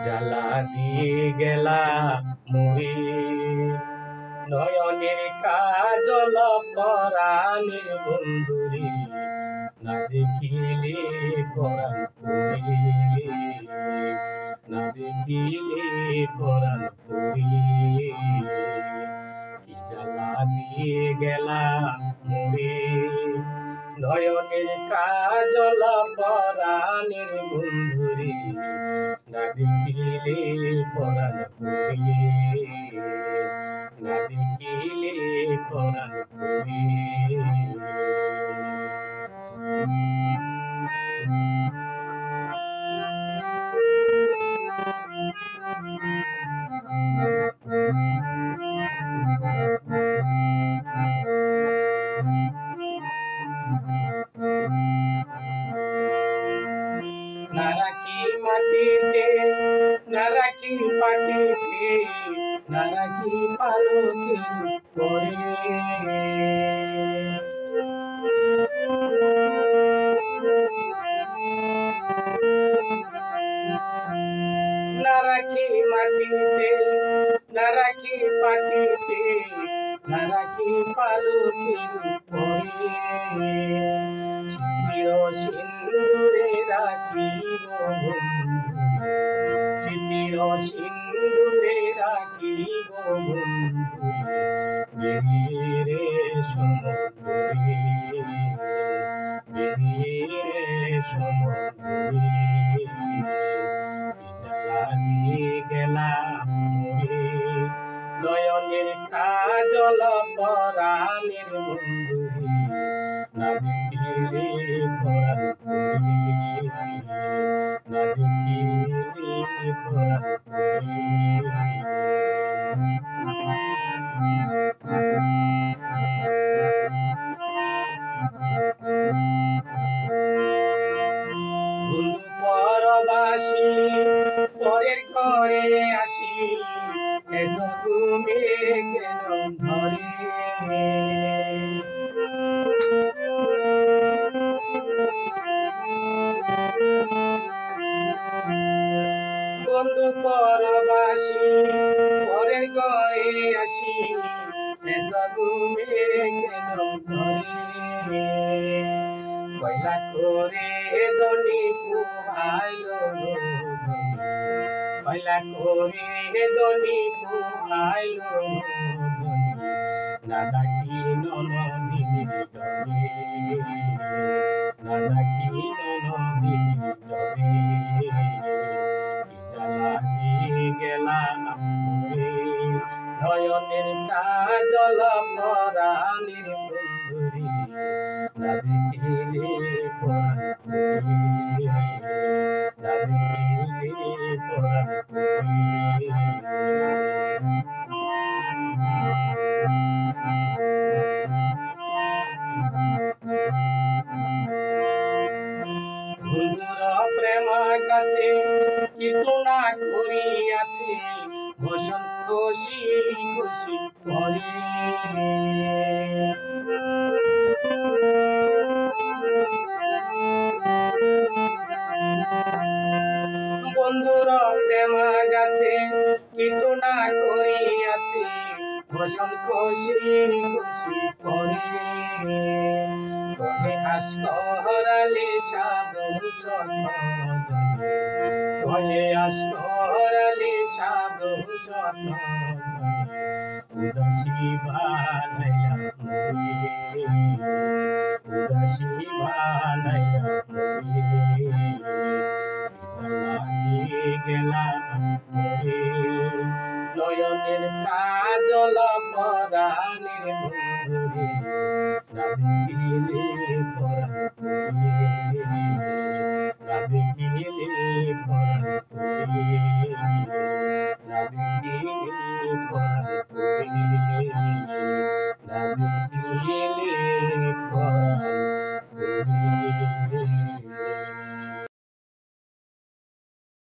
জ্বালা দিয়ে গেলা মুড়ি নয়নের কাজল পরাণের বন্ধুরি না দেখিলে পরাণ পুরি না দেখিলে পরাণ পুরি কি জ্বালা দিয়ে গেলা মুড়ি নয়নের কাজল পরাণের বন্ধুরি না দেখিলে পরাণ পুরি না দেখিলে পরাণ পুরি না রাখি মাটিতে না রাখি পাটিতে না রাখি পালকের পরে না রাখি মাটিতে না রাখি পাটিতে না রাখি পালকের পরে সিন্দুরে রাখিব বন্ধু স্মৃতির সিন্দুরে রাখিব বন্ধু বেরিয়ে রে সমুদ্রে বেরিয়ে রে সমুদ্রে জ্বালা দিয়ে গেলাম নয়নের কাজল পরাণের বন্ধুরে না দেখিলে পরাণ পুরি না দেখিলে পরাণ পুরি বন্ধু পরবাসী পরের ঘরে আসি এত ঘুমে কেন ধরে বন্ধু পরবাসী পরের ঘরে আসি এত ঘুমে কেন ধরে কয়লা করে দনি পুহাইল কয়লা করে দনি পুহাইল না ডাকি ননদিনী ডরে না ডাকি ননদিনী ডরে জ্বালা দিয়ে গেলাম নয়নের কাজল পরাণের বন্ধুরি না দেখিলে পরাণ পুরি না দেখিলে পরাণ পুরি বন্ধুর প্রেম কাছে কীটনা করিয়াছে বসন্ত খুশি খুশি করে বন্ধুর প্রেম গাছে কীটনা করিয়াছে বসন্ত খুশি খুশি করে কহে আস করালে সাধু সত জনে কহে আস করালে সাধু সত জনে উদাসী বানাইয়া মুখে উদাসী বানাইয়া মুখে জ্বালা দিয়ে গেলাম নয়নের কাজল পরাণের বন্ধুরে না দেখিলে পরাণ পুরি না দেখিলে পরাণ পুরি না দেখিলে পরাণ